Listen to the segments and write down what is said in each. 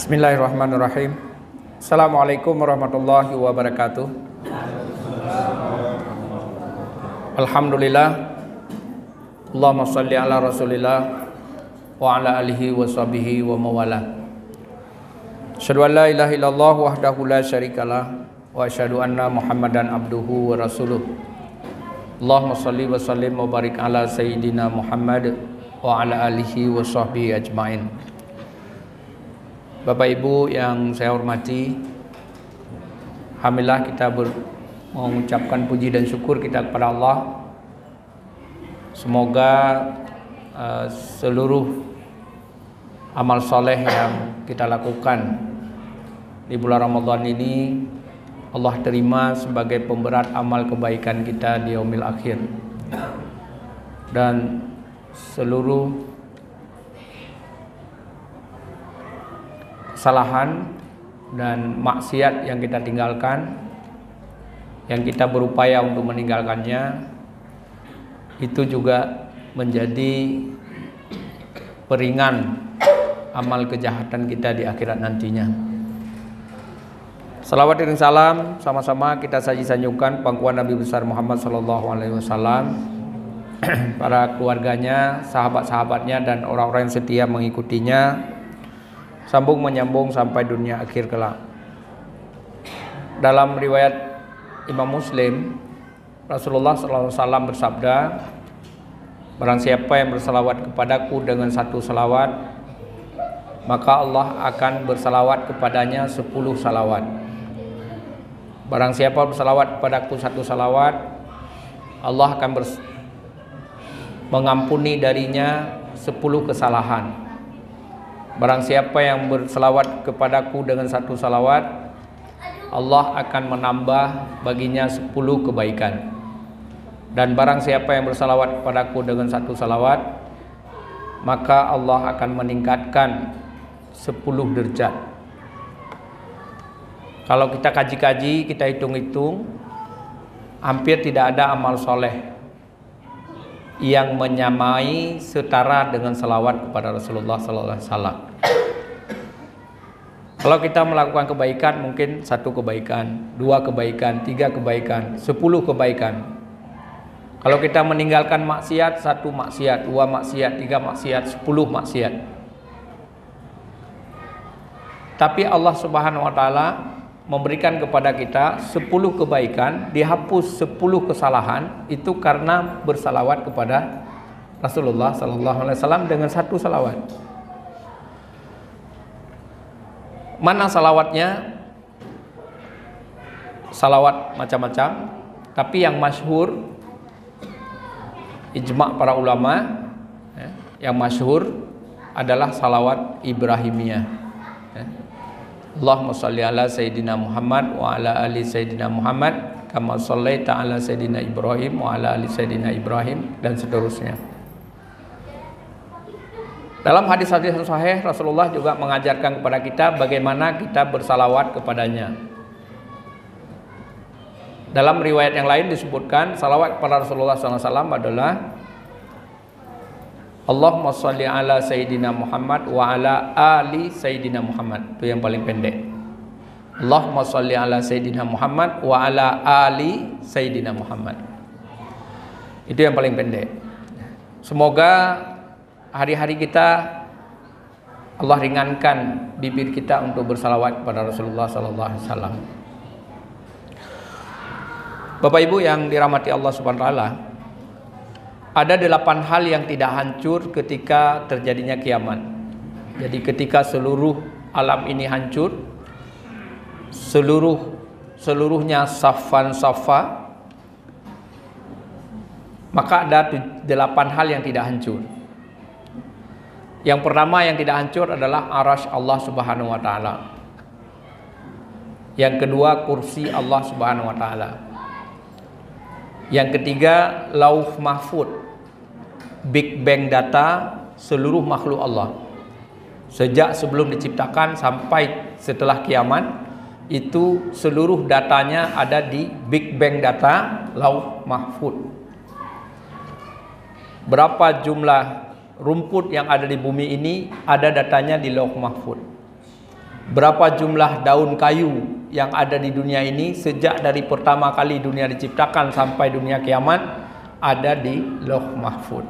Bismillahirrahmanirrahim. Assalamualaikum warahmatullahi wabarakatuh. Alhamdulillah. Allahumma shalli ala rasulillah wa ala alihi wa sahbihi wa mawala. Asyhadu an la ilaha illallah wahdahu la syarikalah wa asyhadu anna Muhammadan abduhu wa rasuluh. Allahumma shalli wa sallim wa barik ala sayyidina Muhammad wa ala alihi wa sahbihi ajmain. Bapak Ibu yang saya hormati, alhamdulillah kita mengucapkan puji dan syukur kita kepada Allah. Semoga seluruh amal soleh yang kita lakukan di bulan Ramadan ini Allah terima sebagai pemberat amal kebaikan kita di yaumil akhir, dan seluruh kesalahan dan maksiat yang kita tinggalkan, yang kita berupaya untuk meninggalkannya, itu juga menjadi peringan amal kejahatan kita di akhirat nantinya. Salawat dan salam sama-sama kita sanjungkan pangkuan Nabi besar Muhammad SAW, para keluarganya, sahabat-sahabatnya, dan orang-orang yang setia mengikutinya, sambung menyambung sampai dunia akhir kelak. Dalam riwayat Imam Muslim, Rasulullah SAW bersabda, barang siapa yang bersalawat kepadaku dengan satu salawat, maka Allah akan bersalawat kepadanya 10 salawat. Barang siapa bersalawat kepadaku satu salawat, Allah akan mengampuni darinya 10 kesalahan. Barang siapa yang bersalawat kepadaku dengan satu salawat, Allah akan menambah baginya 10 kebaikan. Dan barang siapa yang bersalawat kepadaku dengan satu salawat, maka Allah akan meningkatkan 10 derajat. Kalau kita kaji-kaji, kita hitung-hitung, hampir tidak ada amal soleh yang menyamai setara dengan salawat kepada Rasulullah SAW. Kalau kita melakukan kebaikan, mungkin 1 kebaikan, 2 kebaikan, 3 kebaikan, 10 kebaikan. Kalau kita meninggalkan maksiat, 1 maksiat, 2 maksiat, 3 maksiat, 10 maksiat. Tapi Allah Subhanahu wa Ta'ala memberikan kepada kita 10 kebaikan, dihapus 10 kesalahan, itu karena bersalawat kepada Rasulullah SAW dengan satu salawat. Mana salawatnya? Salawat macam-macam, tapi yang masyhur, ijma' para ulama, yang masyhur adalah salawat Ibrahimiyah. Allahumma sholli ala Sayyidina Muhammad wa ala ali Sayyidina Muhammad kama shallaita ala Sayyidina Ibrahim wa ala ali Sayyidina Ibrahim, dan seterusnya. Dalam hadis-hadis yang sahih, Rasulullah juga mengajarkan kepada kita bagaimana kita bersalawat kepadanya. Dalam riwayat yang lain disebutkan salawat kepada Rasulullah SAW adalah Allahumma sholli ala Sayyidina Muhammad wa ala ali Sayyidina Muhammad. Itu yang paling pendek. Allahumma sholli ala Sayyidina Muhammad wa ala ali Sayyidina Muhammad. Itu yang paling pendek. Semoga hari-hari kita Allah ringankan bibir kita untuk bersalawat kepada Rasulullah SAW. Bapak Ibu yang dirahmati Allah Subhanahu wa Ta'ala, ada 8 hal yang tidak hancur ketika terjadinya kiamat. Jadi ketika seluruh alam ini hancur, seluruhnya saffan saffa, maka ada 8 hal yang tidak hancur. Yang pertama yang tidak hancur adalah arasy Allah Subhanahu wa Ta'ala. Yang kedua kursi Allah Subhanahu wa Ta'ala. Yang ketiga lauh mahfud, Big Bang data seluruh makhluk Allah. Sejak sebelum diciptakan sampai setelah kiamat, itu seluruh datanya ada di Big Bang data lauh mahfud. Berapa jumlah rumput yang ada di bumi ini, ada datanya di lauh mahfud. Berapa jumlah daun kayu yang ada di dunia ini sejak dari pertama kali dunia diciptakan sampai dunia kiamat ada di Lauh Mahfuz.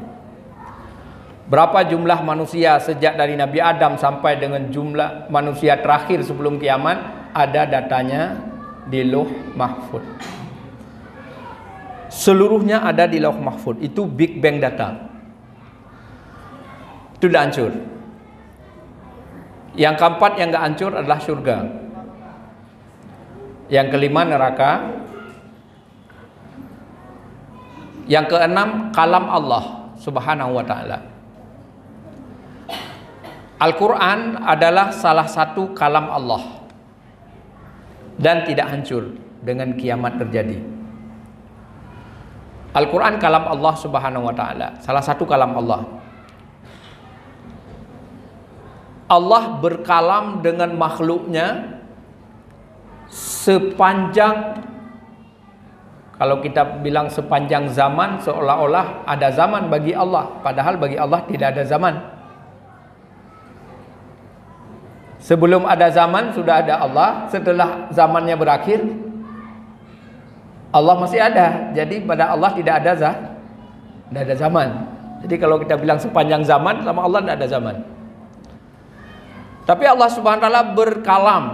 Berapa jumlah manusia sejak dari Nabi Adam sampai dengan jumlah manusia terakhir sebelum kiamat ada datanya di Lauh Mahfuz. Seluruhnya ada di Lauh Mahfuz. Itu Big Bang data. Itu sudah hancur. Yang keempat yang gak hancur adalah surga. Yang kelima neraka. Yang keenam kalam Allah Subhanahu wa ta'ala. Al-Quran adalah salah satu kalam Allah dan tidak hancur dengan kiamat terjadi. Al-Quran kalam Allah Subhanahu wa ta'ala, salah satu kalam Allah. Allah berkalam dengan makhluknya sepanjang, kalau kita bilang sepanjang zaman, seolah-olah ada zaman bagi Allah, padahal bagi Allah tidak ada zaman. Sebelum ada zaman sudah ada Allah, setelah zamannya berakhir Allah masih ada. Jadi pada Allah tidak ada zaman. Jadi kalau kita bilang sepanjang zaman, sama Allah tidak ada zaman. Tapi Allah Subhanahu wa ta'ala berkalam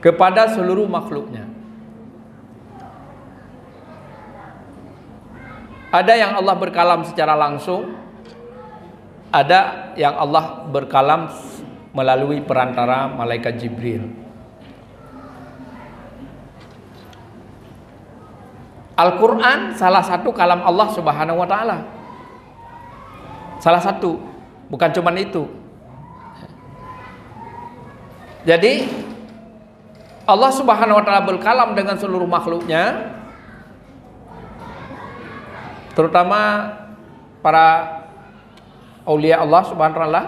kepada seluruh makhluknya. Ada yang Allah berkalam secara langsung, ada yang Allah berkalam melalui perantara malaikat Jibril. Al-Quran salah satu kalam Allah Subhanahu wa ta'ala. Salah satu, bukan cuma itu. Jadi Allah Subhanahu wa ta'ala berkalam dengan seluruh makhluknya, terutama para aulia Allah Subhanahu wa ta'ala.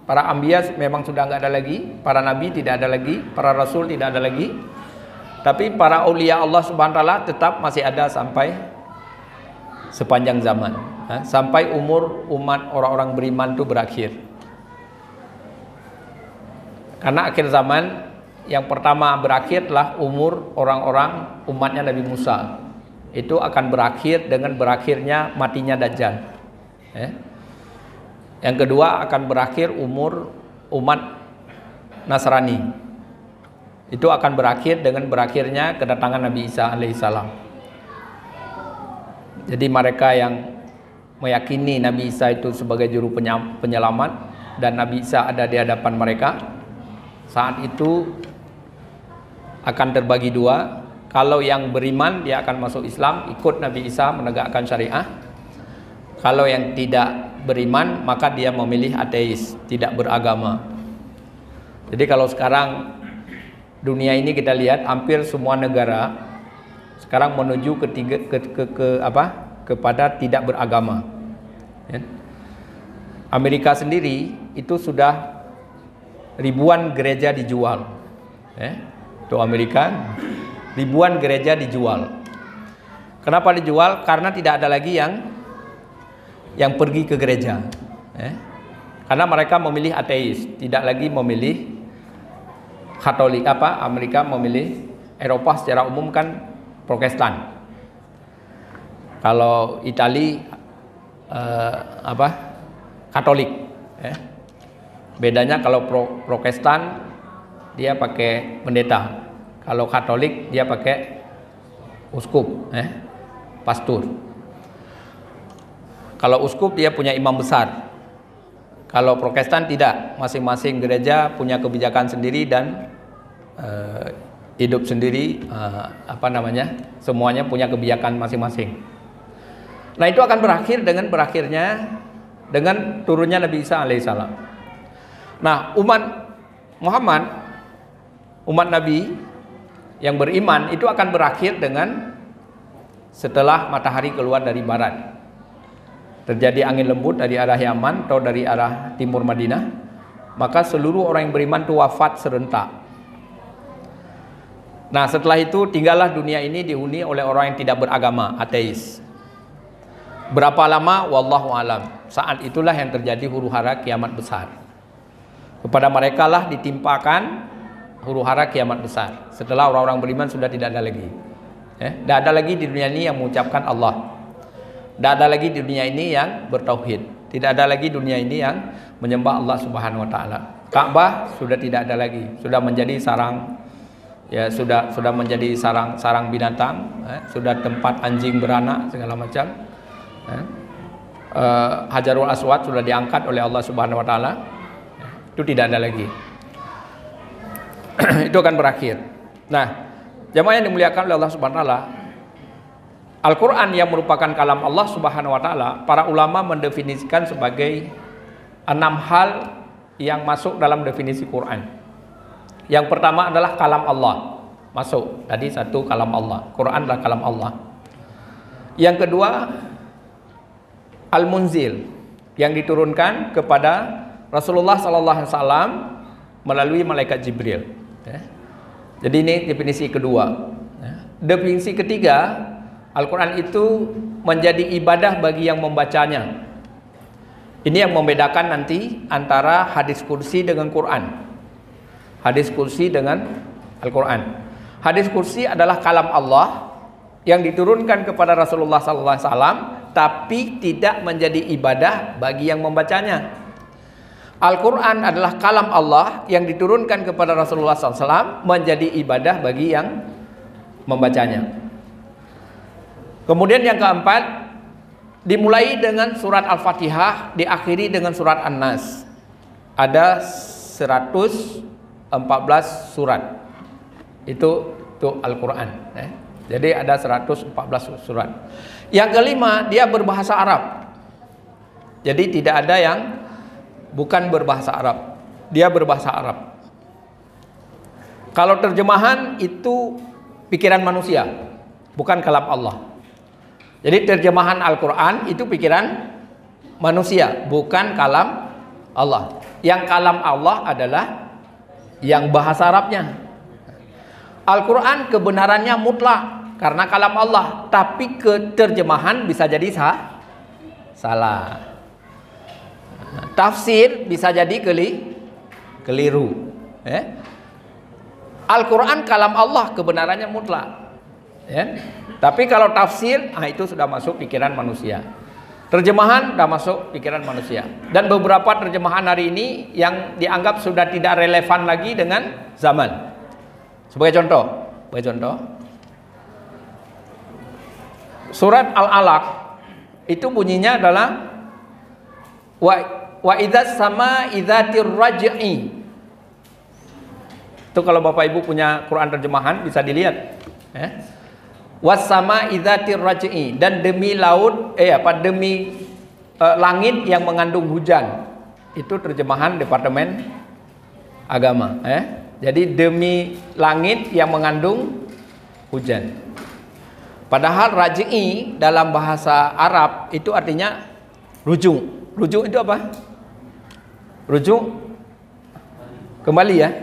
Para anbiya memang sudah nggak ada lagi, para nabi tidak ada lagi, para rasul tidak ada lagi. Tapi para aulia Allah Subhanahu wa ta'ala tetap masih ada sampai sepanjang zaman, sampai umur umat orang-orang beriman itu berakhir. Karena akhir zaman yang pertama berakhir adalah umur orang-orang umatnya Nabi Musa. Itu akan berakhir dengan berakhirnya matinya Dajjal. Yang kedua akan berakhir umur umat Nasrani. Itu akan berakhir dengan berakhirnya kedatangan Nabi Isa alaihissalam. Jadi mereka yang meyakini Nabi Isa itu sebagai juru penyelamat dan Nabi Isa ada di hadapan mereka, saat itu akan terbagi dua. Kalau yang beriman dia akan masuk Islam, ikut Nabi Isa menegakkan syariah. Kalau yang tidak beriman maka dia memilih ateis, tidak beragama. Jadi kalau sekarang dunia ini kita lihat hampir semua negara sekarang menuju kepada tidak beragama. Amerika sendiri itu sudah ribuan gereja dijual. Itu Amerika, ribuan gereja dijual. Kenapa dijual? Karena tidak ada lagi yang pergi ke gereja. Karena mereka memilih ateis, tidak lagi memilih Katolik. Amerika memilih, Eropa secara umum kan Protestan. Kalau Itali Katolik. Bedanya kalau Protestan dia pakai pendeta, kalau Katolik dia pakai uskup, pastor. Kalau uskup dia punya imam besar. Kalau Protestan tidak, masing-masing gereja punya kebijakan sendiri dan hidup sendiri, semuanya punya kebijakan masing-masing. Nah itu akan berakhir dengan dengan turunnya Nabi Isa alaihissalam. Nah umat Muhammad, umat Nabi yang beriman itu akan berakhir dengan setelah matahari keluar dari barat. Terjadi angin lembut dari arah Yaman atau dari arah timur Madinah, maka seluruh orang yang beriman itu wafat serentak. Nah setelah itu tinggallah dunia ini dihuni oleh orang yang tidak beragama, ateis. Berapa lama? Wallahu alam. Saat itulah yang terjadi huru-hara kiamat besar. Kepada mereka lah ditimpakan huru-hara kiamat besar. Setelah orang-orang beriman sudah tidak ada lagi. Tidak ada lagi di dunia ini yang mengucapkan Allah. Tidak ada lagi di dunia ini yang bertauhid. Tidak ada lagi dunia ini yang menyembah Allah Subhanahu wa taala. Ka'bah sudah tidak ada lagi, sudah menjadi sarang, ya sudah menjadi sarang binatang, sudah tempat anjing beranak segala macam. Hajarul Aswad sudah diangkat oleh Allah Subhanahu wa taala. Itu tidak ada lagi. Itu akan berakhir. Nah, jamaah yang dimuliakan oleh Allah Subhanahu wa taala, Al-Quran yang merupakan kalam Allah Subhanahu wa taala, para ulama mendefinisikan sebagai 6 hal yang masuk dalam definisi Quran. Yang pertama adalah kalam Allah. Masuk. Tadi satu kalam Allah. Quran adalah kalam Allah. Yang kedua, Al-Munzil, yang diturunkan kepada Rasulullah sallallahu alaihi wasallam melalui malaikat Jibril. Jadi ini definisi kedua. Definisi ketiga, Al-Quran itu menjadi ibadah bagi yang membacanya. Ini yang membedakan nanti antara hadis kursi dengan Quran. Hadis kursi dengan Al-Quran. Hadis kursi adalah kalam Allah yang diturunkan kepada Rasulullah SAW, tapi tidak menjadi ibadah bagi yang membacanya. Al-Quran adalah kalam Allah yang diturunkan kepada Rasulullah SAW, menjadi ibadah bagi yang membacanya. Kemudian yang keempat, dimulai dengan surat Al-Fatihah, diakhiri dengan surat An-Nas. Ada 114 surat. Itu Al-Quran. Jadi ada 114 surat. Yang kelima, dia berbahasa Arab. Jadi tidak ada yang bukan berbahasa Arab. Dia berbahasa Arab. Kalau terjemahan itu pikiran manusia, bukan kalam Allah. Jadi terjemahan Al-Quran itu pikiran manusia, bukan kalam Allah. Yang kalam Allah adalah yang bahasa Arabnya. Al-Quran kebenarannya mutlak karena kalam Allah, tapi terjemahan bisa jadi salah. Tafsir bisa jadi keliru. Al-Quran kalam Allah kebenarannya mutlak. Tapi kalau tafsir, itu sudah masuk pikiran manusia. Terjemahan sudah masuk pikiran manusia. Dan beberapa terjemahan hari ini yang dianggap sudah tidak relevan lagi dengan zaman. Sebagai contoh, surat Al-Alaq itu bunyinya adalah wa idzas sama idzatir raj'i. Itu kalau Bapak Ibu punya Quran terjemahan bisa dilihat. Wassama idzatir raj'i, dan demi laut demi langit yang mengandung hujan. Itu terjemahan Departemen Agama. Jadi demi langit yang mengandung hujan. Padahal raj'i dalam bahasa Arab itu artinya rujuk. Rujuk itu apa? Rujuk kembali ya.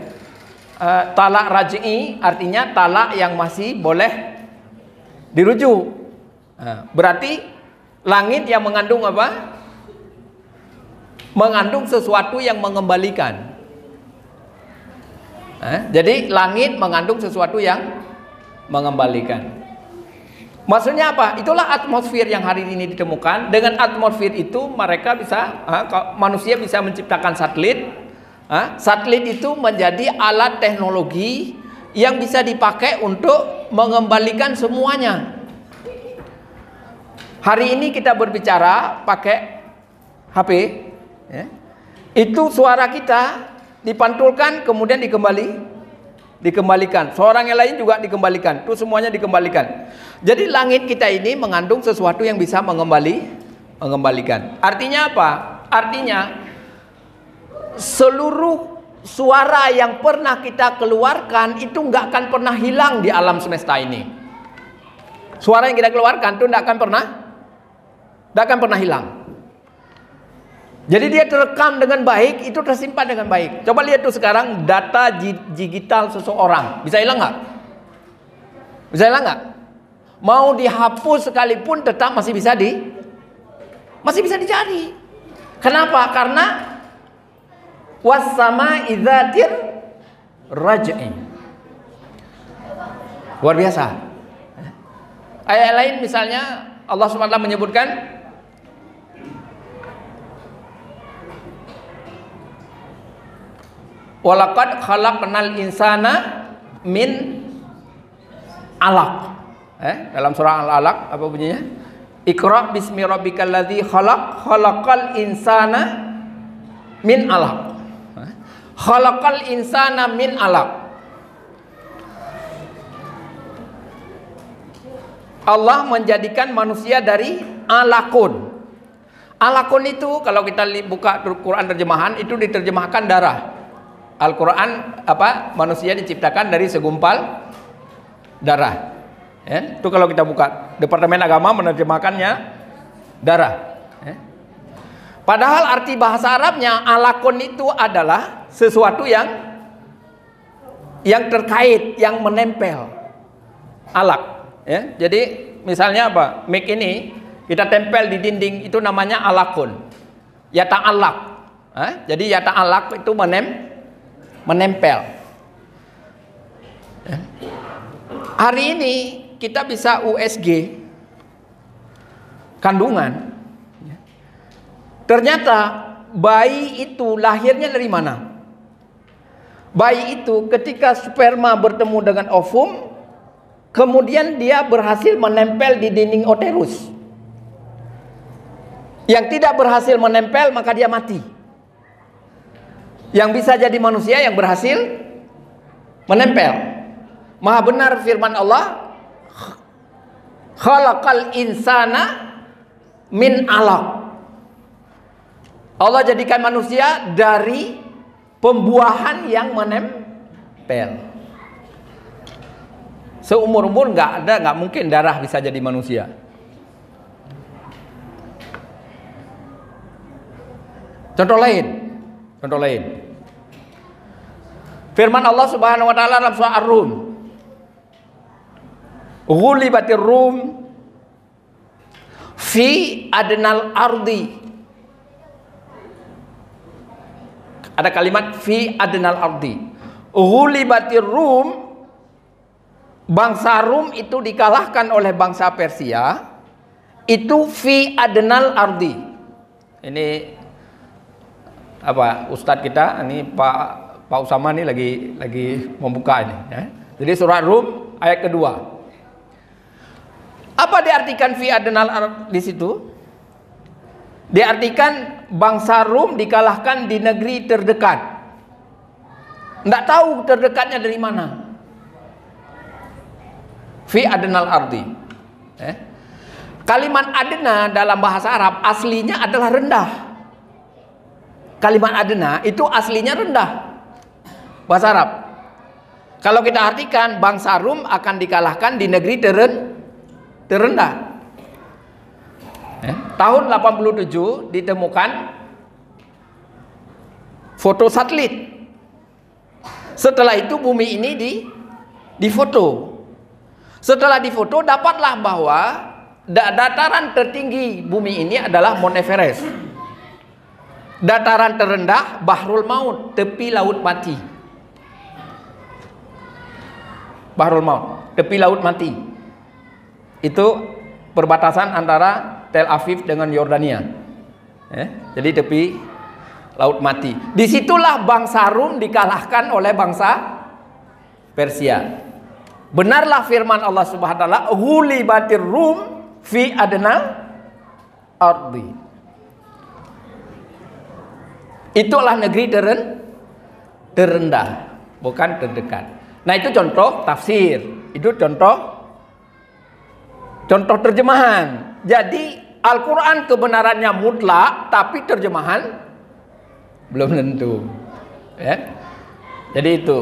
Talak raj'i artinya talak yang masih boleh dirujuk. Berarti langit yang mengandung apa? Mengandung sesuatu yang mengembalikan. Jadi langit mengandung sesuatu yang mengembalikan. Maksudnya apa? Itulah atmosfer yang hari ini ditemukan. Dengan atmosfer itu mereka bisa, manusia bisa menciptakan satelit. Satelit itu menjadi alat teknologi yang bisa dipakai untuk mengembalikan semuanya. Hari ini kita berbicara pakai HP, itu suara kita dipantulkan kemudian dikembalikan. Seorang yang lain juga dikembalikan. Itu semuanya dikembalikan. Jadi langit kita ini mengandung sesuatu yang bisa mengembalikan. Artinya apa? Artinya seluruh suara yang pernah kita keluarkan itu nggak akan pernah hilang di alam semesta ini. Suara yang kita keluarkan itu nggak akan pernah hilang. Jadi dia terekam dengan baik, itu tersimpan dengan baik. Coba lihat tuh sekarang data digital seseorang, bisa hilang nggak? Bisa hilang nggak? Mau dihapus sekalipun tetap masih bisa dicari. Kenapa? Karena Was sama'i dzatir raj'i. Luar biasa. Ayat lain misalnya Allah SWT menyebutkan walaqad khalaqnal insana min alaq. Dalam surah Al-Alaq apa bunyinya? Iqra bismi rabbikal ladzi khalaq, khalaqal insana min alaq. Khalaqal insana min alaq. Allah menjadikan manusia dari alaqun. Alaqun itu kalau kita buka Quran terjemahan itu diterjemahkan darah. Al-Quran manusia diciptakan dari segumpal darah. Itu kalau kita buka Departemen Agama menerjemahkannya darah. Padahal arti bahasa Arabnya alaqun itu adalah sesuatu yang terkait, yang menempel. Alaq. Jadi misalnya apa? Mic ini kita tempel di dinding itu namanya alaqun. Yata'allaq. Jadi yata'allaq itu menempel. Hari ini kita bisa USG kandungan. Ternyata bayi itu lahirnya dari mana? Bayi itu ketika sperma bertemu dengan ovum, kemudian dia berhasil menempel di dinding uterus. Yang tidak berhasil menempel maka dia mati. Yang bisa jadi manusia yang berhasil menempel. Maha benar firman Allah, khalaqal insana min alaq. Allah jadikan manusia dari pembuahan yang menempel. Seumur-umur nggak mungkin darah bisa jadi manusia. Contoh lain. Firman Allah Subhanahu wa taala dalam surah Ar-Rum. Ghulibatir Rum fi adnal ardi. Ada kalimat fi adnal ardi. Ghulibatir Rum, bangsa Rum itu dikalahkan oleh bangsa Persia. Itu fi adnal ardi. Ini Ustadz kita ini Pak Usama ini lagi membuka ini. Jadi surah Rum ayat kedua. Apa diartikan fi adnal ardi di situ? Diartikan bangsa Rum dikalahkan di negeri terdekat. Tidak tahu terdekatnya dari mana. Fi adnal ardi. Kalimat adna dalam bahasa Arab aslinya adalah rendah. Kalimat adna itu aslinya rendah. Bahasa Arab. Kalau kita artikan bangsa Rum akan dikalahkan di negeri terendah. Tahun 87 ditemukan foto satelit. Setelah itu bumi ini difoto. Setelah difoto dapatlah bahwa dataran tertinggi bumi ini adalah Mount Everest. Dataran terendah Bahrul Maut, tepi laut mati. Bahrul Maut, tepi laut mati. Itu perbatasan antara Tel Aviv dengan Yordania. Jadi tepi laut mati. Disitulah bangsa Rum dikalahkan oleh bangsa Persia. Benarlah firman Allah Subhanahu wa taala, "Ghulibatir Rum fi adnal ardi." Itulah negeri terendah, bukan terdekat. Nah, itu contoh tafsir. Itu contoh terjemahan. Jadi Al-Quran kebenarannya mutlak, tapi terjemahan belum tentu. Jadi itu.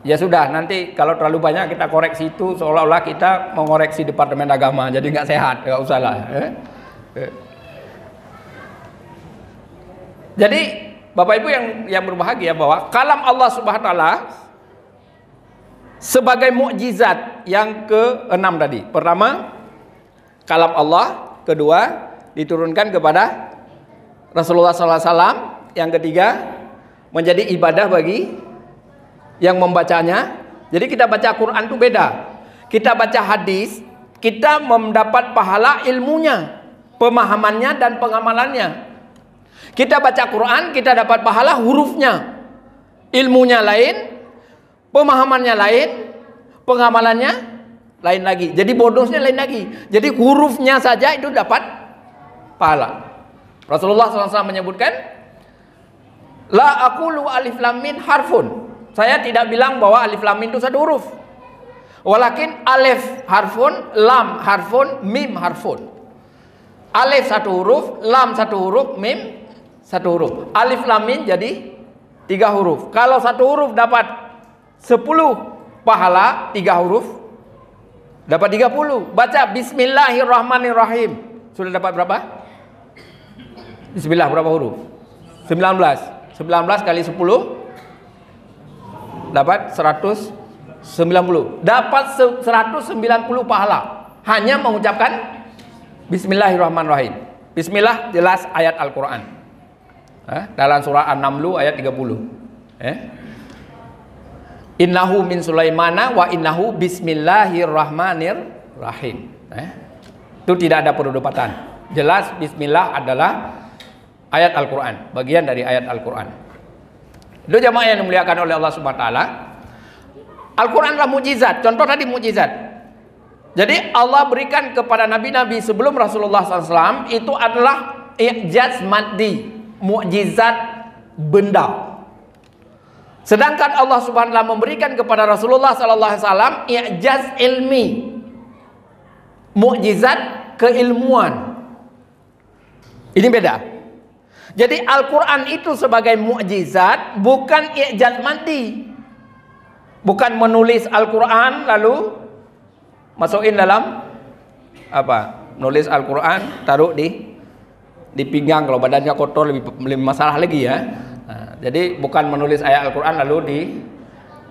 Ya sudah, nanti kalau terlalu banyak kita koreksi itu seolah-olah kita mengoreksi Departemen Agama. Jadi nggak sehat, nggak usah lah. Jadi Bapak Ibu yang berbahagia bahwa kalam Allah Subhanahu wa taala sebagai mukjizat yang ke-6 tadi. Pertama, kalam Allah. Kedua, diturunkan kepada Rasulullah SAW. Yang ketiga, menjadi ibadah bagi yang membacanya. Jadi kita baca Quran itu beda. Kita baca hadis, kita mendapat pahala ilmunya, pemahamannya dan pengamalannya. Kita baca Quran, kita dapat pahala hurufnya. Ilmunya lain, pemahamannya lain, pengamalannya lain lagi. Jadi bonusnya lain lagi. Jadi hurufnya saja itu dapat pahala. Rasulullah SAW menyebutkan, la aqulu alif lam mim harfun. Saya tidak bilang bahwa alif lam mim itu satu huruf. Walakin alif harfun, lam harfun, mim harfun. Alif satu huruf, lam satu huruf, mim satu huruf. Alif lam mim jadi 3 huruf. Kalau satu huruf dapat 10 pahala, 3 huruf dapat 30. Baca Bismillahirrahmanirrahim. Sudah dapat berapa? Bismillah berapa huruf? 19. 19 kali 10 dapat 190. Dapat 190 pahala hanya mengucapkan Bismillahirrahmanirrahim. Bismillah jelas ayat Al-Quran. Dalam surah An-Naml ayat 30. Innahu min Sulaimana wa innahu bismillahirrahmanirrahim. Itu tidak ada perdebatan. Jelas Bismillah adalah ayat Al-Quran, bagian dari ayat Al-Quran. Itu jamaah yang dimuliakan oleh Allah Subhanahu wa taala. Al-Quran adalah mukjizat. Contoh tadi mukjizat. Jadi Allah berikan kepada nabi-nabi sebelum Rasulullah SAW itu adalah i'jaz maddi, mukjizat benda. Sedangkan Allah Subhanahu wa taala memberikan kepada Rasulullah SAW i'jaz ilmi, mukjizat keilmuan. Ini beda. Jadi Al-Quran itu sebagai mukjizat, bukan i'jaz maddi. Bukan menulis Al-Quran lalu masukin dalam apa? Nulis Al-Quran taruh di pinggang, kalau badannya kotor lebih masalah lagi ya. Nah, jadi bukan menulis ayat Al-Quran lalu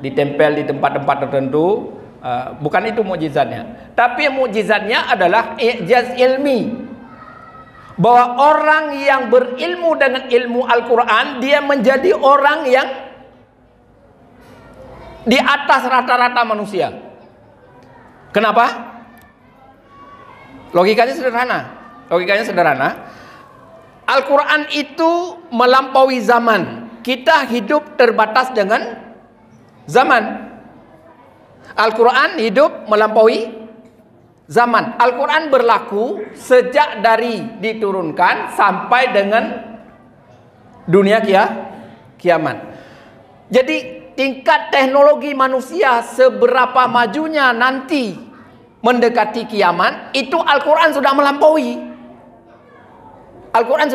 ditempel di tempat-tempat tertentu, bukan itu mukjizatnya. Tapi mukjizatnya adalah i'jaz ilmi. Bahwa orang yang berilmu dengan ilmu Al-Quran, dia menjadi orang yang di atas rata-rata manusia. Kenapa? Logikanya sederhana. Al-Quran itu melampaui zaman. Kita hidup terbatas dengan zaman. Al-Quran hidup melampaui zaman. Al-Quran berlaku sejak dari diturunkan sampai dengan dunia kiamat. Jadi tingkat teknologi manusia seberapa majunya nanti mendekati kiamat, itu Al-Quran sudah melampaui. Al-Quran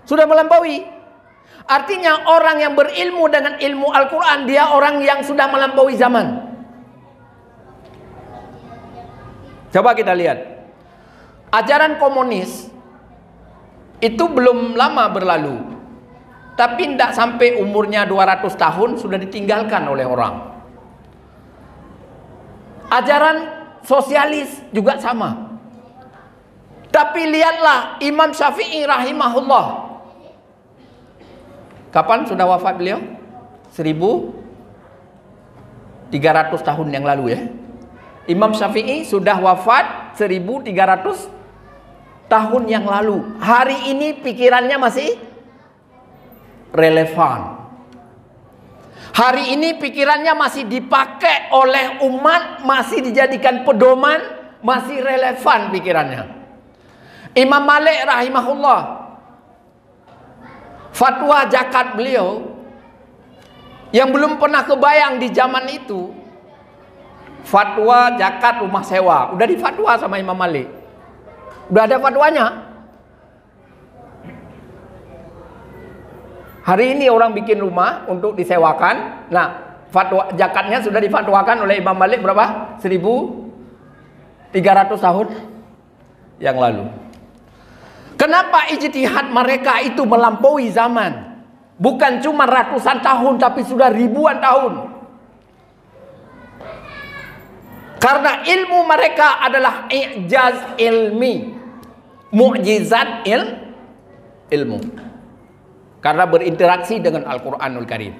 sudah melampaui. Artinya orang yang berilmu dengan ilmu Al-Quran, dia orang yang sudah melampaui zaman. Coba kita lihat. Ajaran komunis itu belum lama berlalu. Tapi tidak sampai umurnya 200 tahun sudah ditinggalkan oleh orang. Ajaran sosialis juga sama. Tapi lihatlah Imam Syafi'i rahimahullah. Kapan sudah wafat beliau? 1300 tahun yang lalu ya. Imam Syafi'i sudah wafat 1300 tahun yang lalu. Hari ini pikirannya masih relevan. Hari ini pikirannya masih dipakai oleh umat, masih dijadikan pedoman, masih relevan pikirannya. Imam Malik rahimahullah, fatwa zakat beliau yang belum pernah kebayang di zaman itu. Fatwa zakat rumah sewa udah difatwa sama Imam Malik. Udah ada fatwanya. Hari ini orang bikin rumah untuk disewakan. Nah, fatwa zakatnya sudah difatwakan oleh Imam Malik berapa? 1300 tahun yang lalu. Kenapa ijtihad mereka itu melampaui zaman? Bukan cuma ratusan tahun, tapi sudah ribuan tahun. Karena ilmu mereka adalah i'jaz ilmi, mukjizat ilmu. karena berinteraksi dengan Al-Quranul Karim.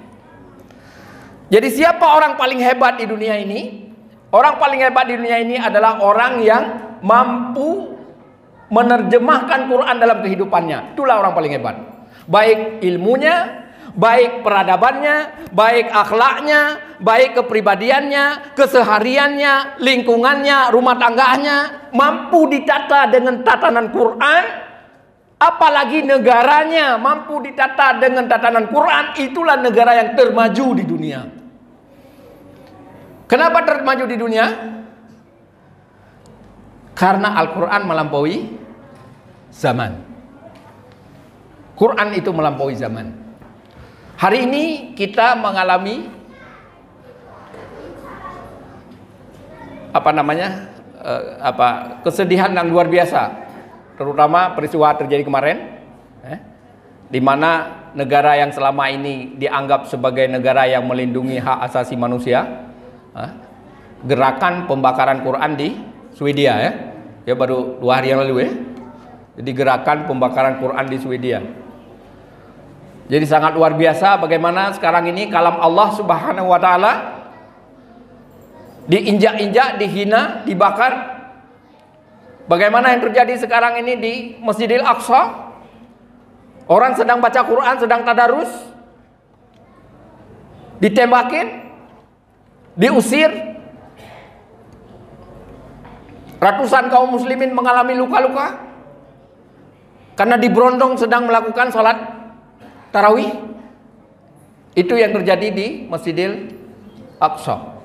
Jadi siapa orang paling hebat di dunia ini? Orang paling hebat di dunia ini adalah orang yang mampu menerjemahkan Quran dalam kehidupannya. Itulah orang paling hebat. Baik ilmunya, baik peradabannya, baik akhlaknya, baik kepribadiannya, kesehariannya, lingkungannya, rumah tangganya, mampu ditata dengan tatanan Quran. Apalagi negaranya mampu ditata dengan tatanan Quran. Itulah negara yang termaju di dunia. Kenapa termaju di dunia? Karena Al-Quran melampaui zaman. Quran itu melampaui zaman. Hari ini kita mengalami kesedihan yang luar biasa, terutama peristiwa terjadi kemarin, di mana negara yang selama ini dianggap sebagai negara yang melindungi hak asasi manusia, gerakan pembakaran Quran di Swedia, ya baru 2 hari yang lalu, ya. Jadi gerakan pembakaran Quran di Swedia. Jadi sangat luar biasa bagaimana sekarang ini kalam Allah Subhanahu wa taala diinjak-injak, dihina, dibakar. Bagaimana yang terjadi sekarang ini di Masjidil Aqsa? Orang sedang baca Quran, sedang tadarus, ditembakin, diusir. Ratusan kaum muslimin mengalami luka-luka karena diberondong sedang melakukan sholat tarawih. Itu yang terjadi di Masjidil Aqsa.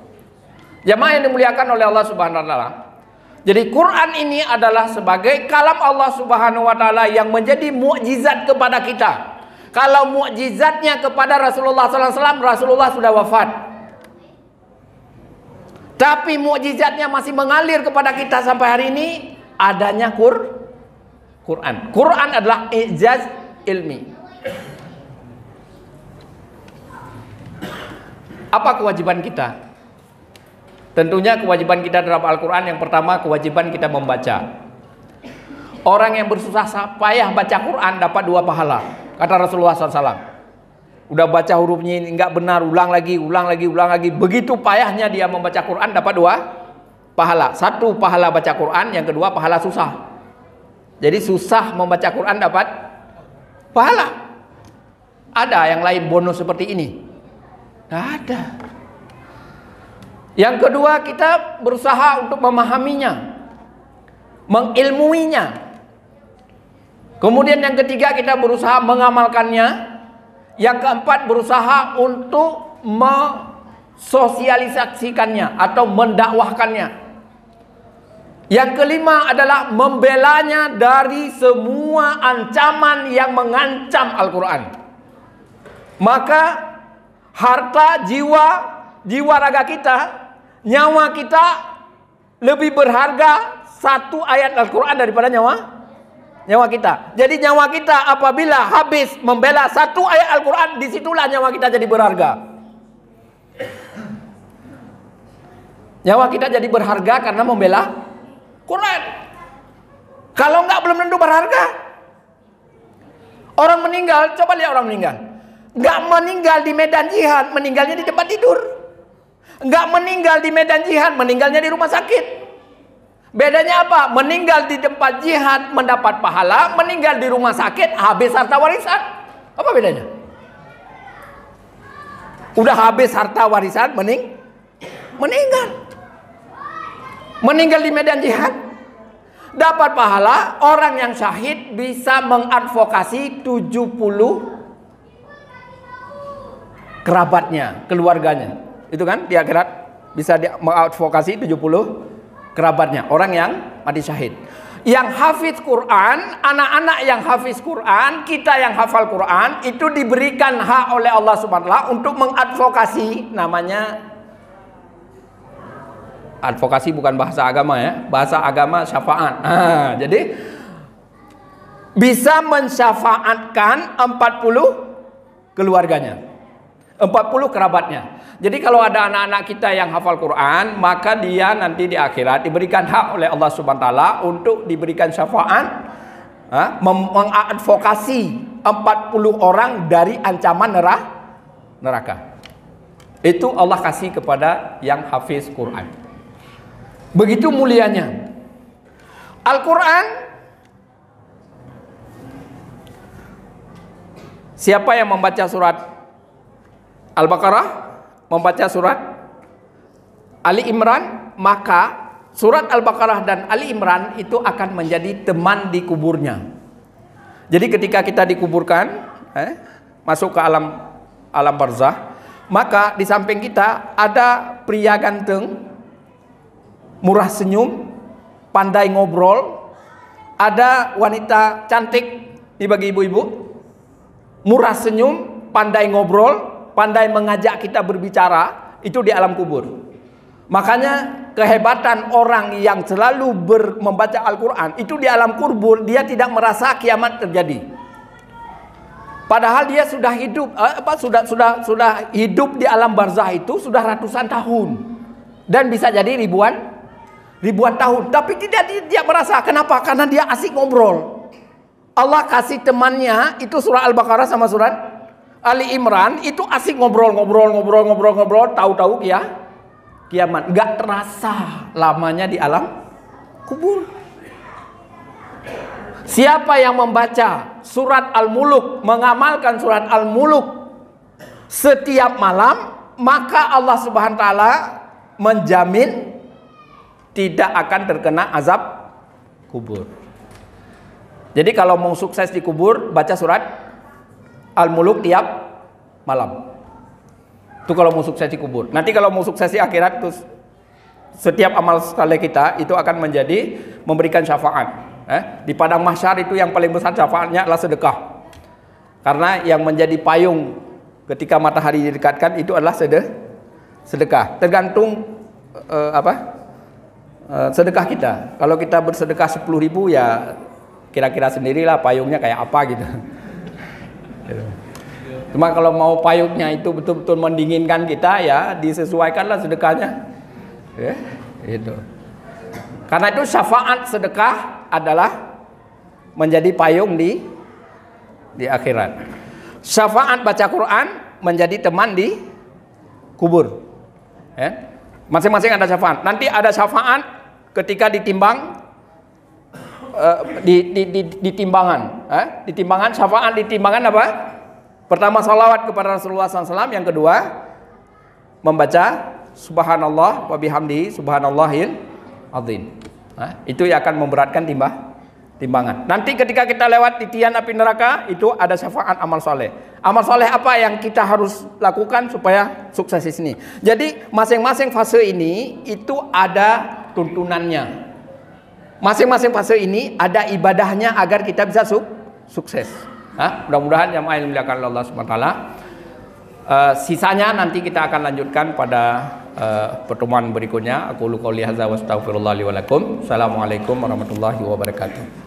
Jamaah yang dimuliakan oleh Allah Subhanahu wa taala. Jadi Quran ini adalah sebagai kalam Allah Subhanahu wa taala yang menjadi mukjizat kepada kita. Kalau mukjizatnya kepada Rasulullah sallallahu alaihi wasallam, Rasulullah sudah wafat. Tapi mukjizatnya masih mengalir kepada kita sampai hari ini, adanya Quran. Quran adalah ijaz ilmi. Apa kewajiban kita? Tentunya kewajiban kita terhadap Al-Quran yang pertama, kewajiban kita membaca. Orang yang bersusah payah baca Quran dapat 2 pahala, kata Rasulullah SAW. Udah baca hurufnya ini nggak benar, ulang lagi. Begitu payahnya dia membaca Quran dapat 2 pahala. 1 pahala baca Quran, yang kedua pahala susah. Jadi susah membaca Quran dapat pahala. Ada yang lain bonus seperti ini? Nggak ada. Yang kedua, kita berusaha untuk memahaminya, mengilmuinya. Kemudian yang ketiga, kita berusaha mengamalkannya. Yang keempat, berusaha untuk mensosialisasikannya atau mendakwahkannya. Yang kelima adalah membelanya dari semua ancaman yang mengancam Al-Quran. Maka harta, jiwa raga kita, nyawa kita lebih berharga 1 ayat Al-Quran daripada nyawa kita. Jadi nyawa kita apabila habis membela 1 ayat Al-Quran, disitulah nyawa kita jadi berharga. Nyawa kita jadi berharga karena membela Quran. Kalau enggak, belum tentu berharga. Orang meninggal, coba lihat orang meninggal. Enggak meninggal di medan jihad, meninggalnya di tempat tidur. Enggak meninggal di medan jihad, meninggalnya di rumah sakit. Bedanya apa? Meninggal di tempat jihad mendapat pahala, meninggal di rumah sakit habis harta warisan. Apa bedanya? Udah habis harta warisan, meninggal. Meninggal di medan jihad dapat pahala. Orang yang syahid bisa mengadvokasi 70 kerabatnya, keluarganya. Itu kan di akhirat bisa mengadvokasi 70 kerabatnya, orang yang mati syahid. Yang hafiz Quran, anak-anak yang hafiz Quran, kita yang hafal Quran, itu diberikan hak oleh Allah Subhanahu wa taala untuk mengadvokasi, namanya advokasi, bukan bahasa agama ya, bahasa agama syafaat. Jadi bisa mensyafaatkan 40 keluarganya, 40 kerabatnya. Jadi kalau ada anak-anak kita yang hafal Quran, maka dia nanti di akhirat diberikan hak oleh Allah Subhanahu wa taala untuk diberikan syafaat, mengadvokasi 40 orang dari ancaman neraka. Itu Allah kasih kepada yang hafiz Quran. Begitu mulianya Al-Quran. Siapa yang membaca surat Al-Baqarah, membaca surat Ali Imran, maka surat Al-Baqarah dan Ali Imran itu akan menjadi teman di kuburnya. Jadi ketika kita dikuburkan, masuk ke alam barzah, maka di samping kita ada pria ganteng, murah senyum, pandai ngobrol. Ada wanita cantik, ini bagi ibu-ibu, murah senyum, pandai ngobrol, pandai mengajak kita berbicara, itu di alam kubur. Makanya kehebatan orang yang selalu membaca Al-Quran, itu di alam kubur, dia tidak merasa kiamat terjadi. Padahal dia sudah hidup, sudah hidup di alam barzah itu sudah ratusan tahun. Dan bisa jadi ribuan tahun. Tapi tidak merasa. Kenapa? Karena dia asik ngobrol. Allah kasih temannya itu surah Al-Baqarah sama surat Ali Imran itu asik ngobrol, tahu-tahu kiamat. Gak terasa lamanya di alam kubur. Siapa yang membaca surat Al-Muluk, mengamalkan surat Al-Muluk setiap malam, maka Allah Subhanahu wa taala menjamin tidak akan terkena azab kubur. Jadi kalau mau sukses di kubur, baca surat Al-Muluk tiap malam. Itu kalau mau sukses di kubur. Nanti kalau mau sukses di akhirat, terus setiap amal saleh kita itu akan memberikan syafaat. Di padang mahsyar itu yang paling besar syafaatnya adalah sedekah. Karena yang menjadi payung ketika matahari didekatkan itu adalah sedekah. Tergantung sedekah kita. Kalau kita bersedekah 10.000 ya kira-kira sendirilah payungnya kayak apa gitu. Cuma kalau mau payungnya itu betul-betul mendinginkan kita, ya disesuaikanlah sedekahnya. Ya, itu. Karena itu syafaat sedekah adalah menjadi payung di akhirat. Syafaat baca Quran menjadi teman di kubur. Ya. Masing-masing ada syafaat. Nanti ada syafaat ketika ditimbang. Di timbangan, di timbangan syafaat, di timbangan apa? Pertama salawat kepada Rasulullah SAW, yang kedua membaca Subhanallah wa bihamdihi subhanallahil azim. Itu yang akan memberatkan timbangan. Nanti ketika kita lewat titian api neraka, itu ada syafaat amal soleh. Amal soleh apa yang kita harus lakukan supaya sukses di sini? Jadi masing-masing fase ini itu ada tuntunannya. Masing-masing fase ini ada ibadahnya agar kita bisa sukses. Mudah-mudahan yang dimuliakan Allah Subhanahu wa taala. Sisanya nanti kita akan lanjutkan pada pertemuan berikutnya. Aku qouli hadza wa astaghfirullah li wa lakum. Assalamualaikum warahmatullahi wabarakatuh.